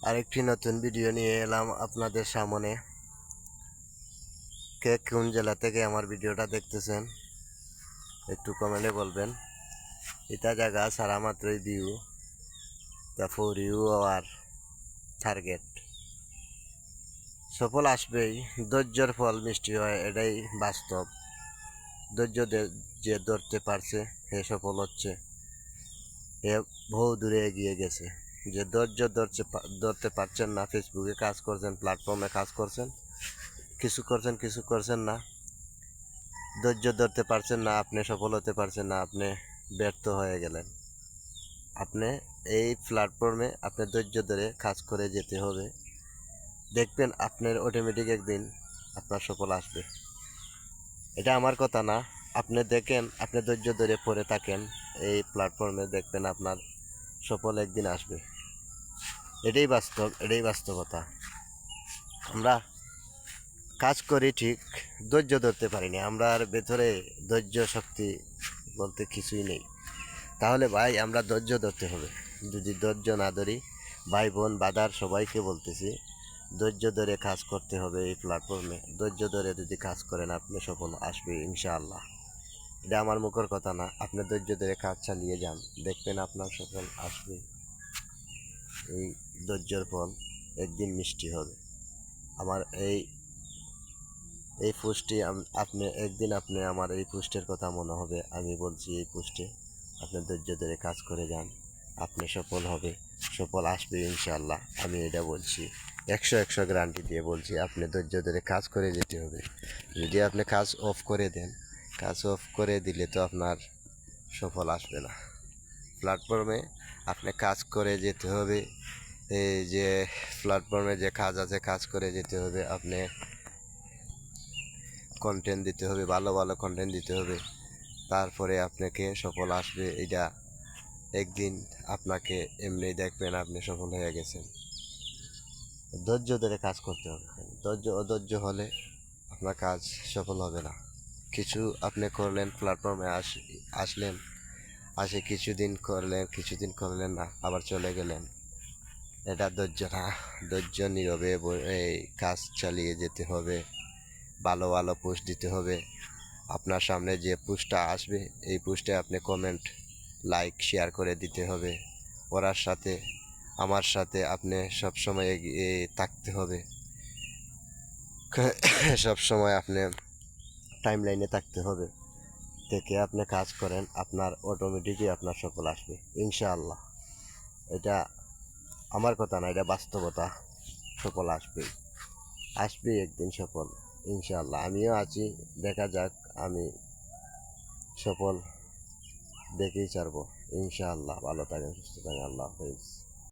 আরেকটি নতুন ভিডিও নিয়ে এলাম আপনাদের সামনে। কে কোন জেলা থেকে আমার ভিডিওটা দেখতেছেন একটু কমেন্টে বলবেন। এটা জায়গা সারা মাত্রই view the for you our target. সফল আসবেই, ধৈর্যের ফল মিষ্টি হয়, এটাই বাস্তব। ধৈর্য যে ধরতে পারছে সে সফল হচ্ছে, এ বহু দূরে এগিয়ে গেছে। যে ধৈর্য ধরতে পারছেন না, ফেসবুকে কাজ করছেন, প্ল্যাটফর্মে কাজ করছেন, কিছু করছেন না, ধৈর্য ধরতে পারছেন না, আপনি সফল হতে পারছেন না, আপনি ব্যর্থ হয়ে গেলেন। আপনি এই প্ল্যাটফর্মে আপনি ধৈর্য ধরে কাজ করে যেতে হবে, দেখবেন আপনার অটোমেটিক একদিন আপনার সফল আসবে। এটা আমার কথা না, আপনি দেখেন, আপনি ধৈর্য ধরে পড়ে থাকেন এই প্ল্যাটফর্মে, দেখবেন আপনার সফল একদিন আসবে। এটাই বাস্তব, এটাই বাস্তবতা। আমরা কাজ করি ঠিক, ধৈর্য ধরতে পারিনি, আমরা আর ভেতরে ধৈর্য শক্তি বলতে কিছুই নেই। তাহলে ভাই আমরা ধৈর্য ধরতে হবে। যদি ধৈর্য না ধরি, ভাই বোন বাদার সবাইকে বলতেছি, ধৈর্য ধরে কাজ করতে হবে এই প্ল্যাটফর্মে। ধৈর্য ধরে যদি কাজ করেন আপনি সফল আসবে ইনশাআল্লাহ। এটা আমার মুখের কথা না, আপনি ধৈর্য ধরে কাজ চালিয়ে যান, দেখবেন আপনার সফল আসবে। এই ধৈর্যের ফল একদিন মিষ্টি হবে। আমার এই পোস্টটি আপনি একদিন আপনি আমার এই পোস্টের কথা মনে হবে, আমি বলছি এই পোস্টে আপনি ধৈর্য ধরে কাজ করে যান, আপনি সফল হবে, সফল আসবে ইনশাআল্লাহ। আমি এটা বলছি, 100 গ্যারান্টি দিয়ে বলছি, আপনি ধৈর্য ধরে কাজ করে যেতে হবে। যদি আপনি কাজ অফ করে দেন, কাজ অফ করে দিলে তো আপনার সফল আসবে না। প্ল্যাটফর্মে আপনি কাজ করে যেতে হবে। এই যে প্ল্যাটফর্মে যে কাজ আছে, কাজ করে যেতে হবে। আপনি কন্টেন্ট দিতে হবে, ভালো ভালো কন্টেন্ট দিতে হবে, তারপরে আপনাকে সফল আসবে। এটা একদিন আপনাকে এমনি দেখবেন আপনি সফল হয়ে গেছেন। ধৈর্য ধরে কাজ করতে হবে। অধৈর্য হলে আপনার কাজ সফল হবে না। কিছু আপনি করলেন, প্ল্যাটফর্মে আসলেন, কিছুদিন করলেন না, আবার চলে গেলেন, এটা ধৈর্য না। ধৈর্য নীরবে এই কাজ চালিয়ে যেতে হবে, ভালো ভালো পোস্ট দিতে হবে। আপনার সামনে যে পোস্টটা আসবে এই পোস্টে আপনি কমেন্ট, লাইক, শেয়ার করে দিতে হবে। ওরার সাথে, আমার সাথে আপনি সবসময় এগিয়ে থাকতে হবে। সবসময় আপনি টাইম লাইনে থাকতে হবে, থেকে আপনি কাজ করেন, আপনার অটোমেটিকই আপনার সফল আসবে ইনশাআল্লাহ। এটা আমার কথা না, এটা বাস্তবতা। সফল আসবেই একদিন সফল ইনশাআল্লাহ। আমিও আছি, দেখা যাক, আমি সফল দেখেই ছাড়বো ইনশাআল্লাহ। ভালো থাকেন, সুস্থ থাকেন, আল্লাহ হাফেজ।